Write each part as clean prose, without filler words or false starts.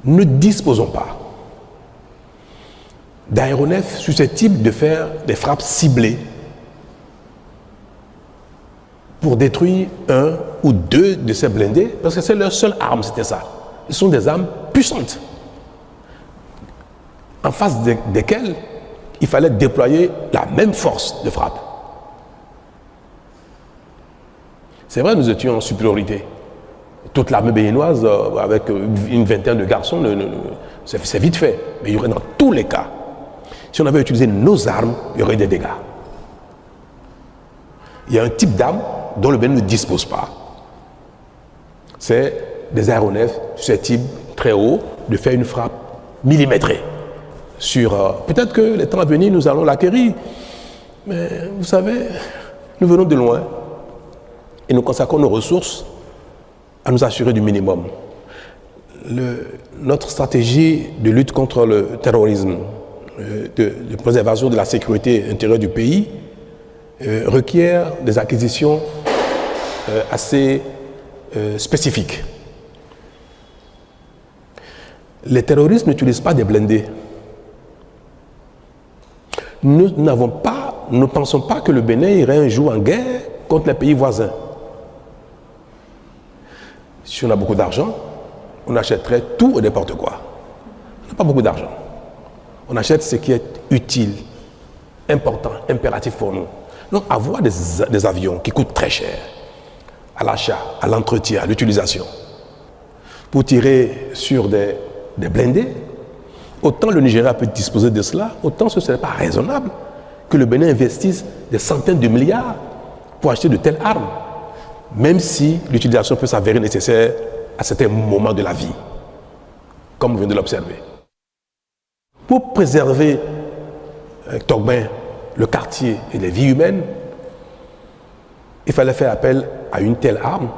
ne disposons pas d'aéronefs susceptibles de faire des frappes ciblées pour détruire un ou deux de ces blindés, parce que c'est leur seule arme, c'était ça. Ce sont des armes puissantes, en face desquelles il fallait déployer la même force de frappe. C'est vrai, nous étions en supériorité. Toute l'armée béninoise, avec une vingtaine de garçons, c'est vite fait. Mais il y aurait dans tous les cas, si on avait utilisé nos armes, il y aurait des dégâts. Il y a un type d'arme dont le Bénin ne dispose pas. C'est des aéronefs susceptibles, très haut, de faire une frappe millimétrée. Peut-être que les temps à venir, nous allons l'acquérir. Mais vous savez, nous venons de loin. Et nous consacrons nos ressources à nous assurer du minimum. Notre stratégie de lutte contre le terrorisme, de préservation de la sécurité intérieure du pays, requiert des acquisitions assez spécifiques. Les terroristes n'utilisent pas des blindés. Nous ne pensons pas que le Bénin irait un jour en guerre contre les pays voisins. Si on a beaucoup d'argent, on achèterait tout et n'importe quoi. On n'a pas beaucoup d'argent. On achète ce qui est utile, important, impératif pour nous. Donc avoir des avions qui coûtent très cher, à l'achat, à l'entretien, à l'utilisation, pour tirer sur des blindés, autant le Nigeria peut disposer de cela, autant ce ne serait pas raisonnable que le Bénin investisse des centaines de milliards pour acheter de telles armes, même si l'utilisation peut s'avérer nécessaire à certains moments de la vie, comme vous venez de l'observer. Pour préserver Togben, le quartier et les vies humaines, il fallait faire appel à une telle arme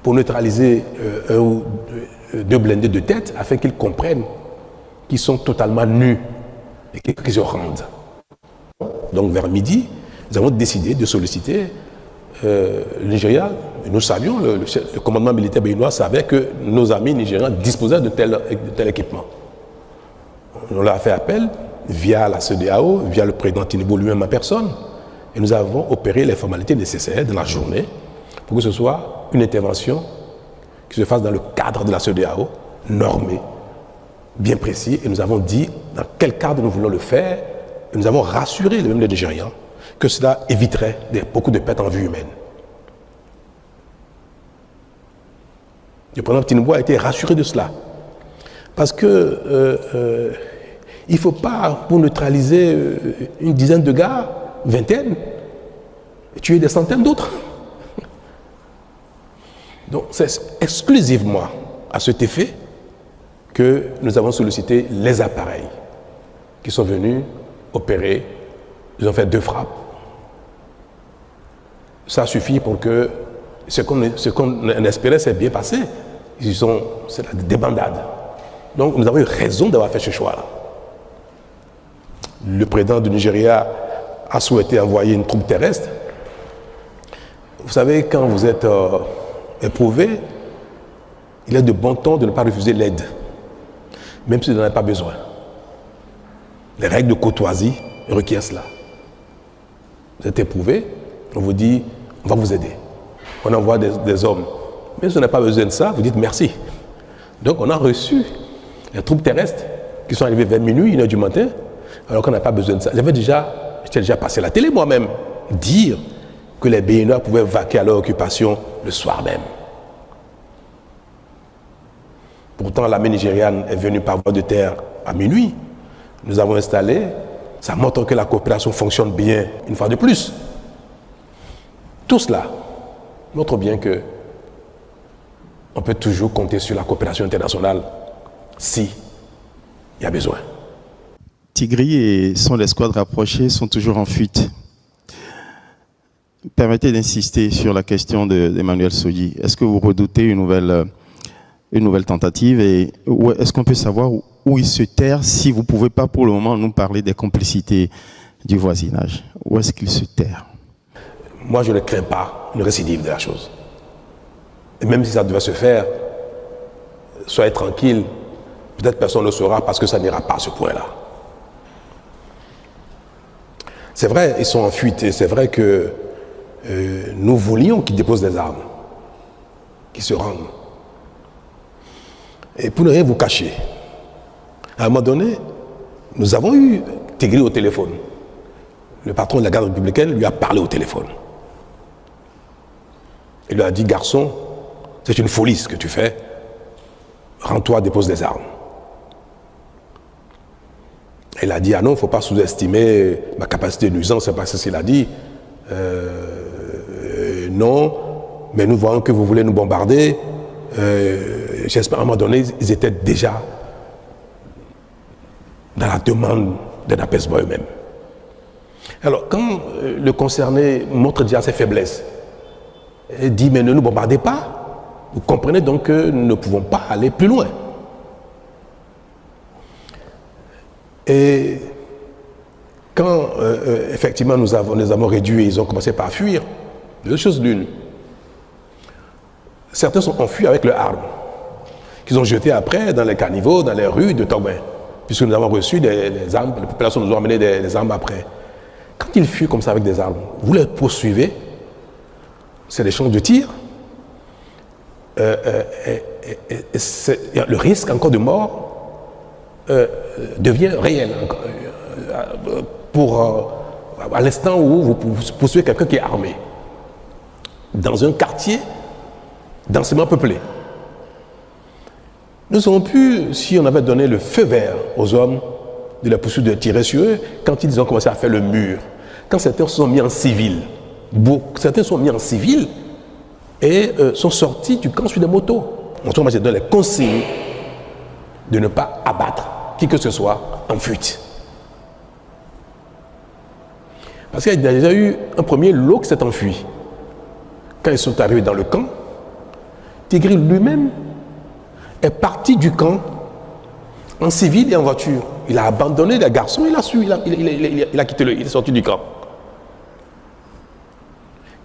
pour neutraliser un ou deux blindés de tête afin qu'ils comprennent qu'ils sont totalement nus et qu'ils se rendent. Donc vers midi, nous avons décidé de solliciter le Nigeria. Nous savions, le commandement militaire béninois savait que nos amis nigérians disposaient de tel équipement. On leur a fait appel via la CEDEAO, via le président Tinubu lui-même en personne, et nous avons opéré les formalités nécessaires dans la journée pour que ce soit une intervention qui se fasse dans le cadre de la CEDEAO, normée, bien précis, et nous avons dit dans quel cadre nous voulons le faire, et nous avons rassuré les Nigérians que cela éviterait beaucoup de pertes en vie humaine. Le président Tinubu a été rassuré de cela. Parce que il ne faut pas, pour neutraliser une dizaine de gars, vingtaine, tuer des centaines d'autres. Donc c'est exclusivement à cet effet que nous avons sollicité les appareils qui sont venus opérer. Ils ont fait 2 frappes. Ça suffit pour que ce qu'on espérait s'est bien passé. C'est la débandade. Donc nous avons eu raison d'avoir fait ce choix-là. Le président du Nigeria a souhaité envoyer une troupe terrestre. Vous savez, quand vous êtes éprouvé, il est de bon ton de ne pas refuser l'aide, même si vous n'en avez pas besoin. Les règles de courtoisie requièrent cela. Vous êtes éprouvé, on vous dit, on va vous aider. On envoie des hommes. Même si vous n'avez pas besoin de ça, vous dites merci. Donc on a reçu les troupes terrestres qui sont arrivées vers minuit, 1h du matin, alors qu'on n'a pas besoin de ça. J'étais déjà passé à la télé moi-même, dire que les Béninois pouvaient vaquer à leur occupation le soir même. Pourtant, l'armée nigériane est venue par voie de terre à minuit. Nous avons installé, ça montre que la coopération fonctionne bien une fois de plus. Tout cela montre bien que on peut toujours compter sur la coopération internationale si il y a besoin. Tigris et son escouade rapprochée sont toujours en fuite. Permettez d'insister sur la question d'Emmanuel Sodi. Est-ce que vous redoutez une nouvelle tentative et est-ce qu'on peut savoir où il se terre si vous ne pouvez pas pour le moment nous parler des complicités du voisinage? Où est-ce qu'il se terre? Moi, je ne crains pas une récidive de la chose. Et même si ça devait se faire, soyez tranquille, peut-être personne ne le saura parce que ça n'ira pas à ce point-là. C'est vrai, ils sont en fuite et c'est vrai que nous voulions qu'ils déposent des armes, qu'ils se rendent. Et pour ne rien vous cacher, à un moment donné, nous avons eu Tigri au téléphone. Le patron de la garde républicaine lui a parlé au téléphone. Il lui a dit, garçon, c'est une folie ce que tu fais, rends-toi, dépose des armes. Il a dit, ah non, il ne faut pas sous-estimer ma capacité de nuisance, c'est pas ce qu'il a dit. Non, mais nous voyons que vous voulez nous bombarder. J'espère à un moment donné, ils étaient déjà dans la demande d'un apaisement eux-mêmes. Alors, quand le concerné montre déjà ses faiblesses, il dit, mais ne nous bombardez pas, vous comprenez donc que nous ne pouvons pas aller plus loin. Et quand effectivement nous avons réduit, ils ont commencé par fuir, deux choses l'une. Certains sont enfuis avec leurs armes, qu'ils ont jetées après dans les caniveaux, dans les rues de Togben, puisque nous avons reçu des armes, les populations nous ont amené des armes après. Quand ils fuient comme ça avec des armes, vous les poursuivez, c'est des champs de tir, le risque encore de mort devient réel à l'instant où vous poursuivez quelqu'un qui est armé dans un quartier densément peuplé. Nous aurions pu, si on avait donné le feu vert aux hommes de la poursuite de tirer sur eux, quand ils ont commencé à faire le mur, quand certains se sont mis en civil, certains sont mis en civil et sont sortis du camp sur des motos. Moi, j'ai donné les consignes de ne pas abattre qui que ce soit en fuite. Parce qu'il y a déjà eu un premier lot qui s'est enfui. Quand ils sont arrivés dans le camp, Tigri lui-même est parti du camp en civil et en voiture. Il a abandonné les garçons, il a quitté il est sorti du camp.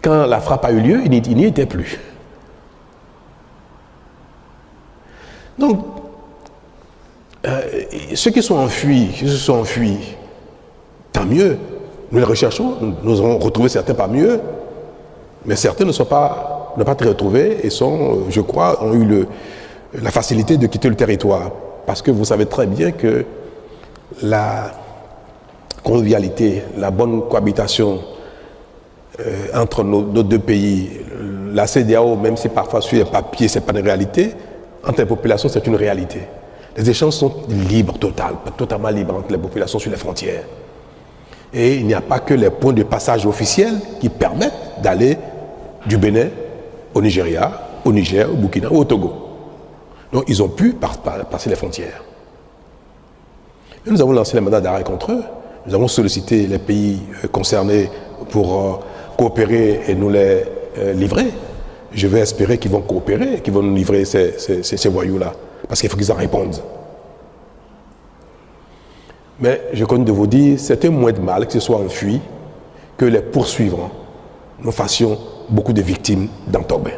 Quand la frappe a eu lieu, il n'y était plus. Donc, ceux qui se sont enfuis, tant mieux. Nous les recherchons, nous avons retrouvé certains parmi eux, mais certains ne pas été retrouvés et je crois, ont eu la facilité de quitter le territoire. Parce que vous savez très bien que la convivialité, la bonne cohabitation entre nos deux pays, la CEDEAO, même si parfois sur les papiers, ce n'est pas une réalité, entre les populations, c'est une réalité. Les échanges sont libres, totalement libres entre les populations sur les frontières. Et il n'y a pas que les points de passage officiels qui permettent d'aller du Bénin au Nigeria, au Niger, au Burkina ou au Togo. Donc ils ont pu passer les frontières. Et nous avons lancé les mandats d'arrêt contre eux. Nous avons sollicité les pays concernés pour coopérer et nous les livrer. Je vais espérer qu'ils vont coopérer, qu'ils vont nous livrer ces voyous-là. Parce qu'il faut qu'ils en répondent. Mais je compte de vous dire, c'était moins de mal que ce soit enfui que les poursuivants. Nous fassions beaucoup de victimes dans Togben.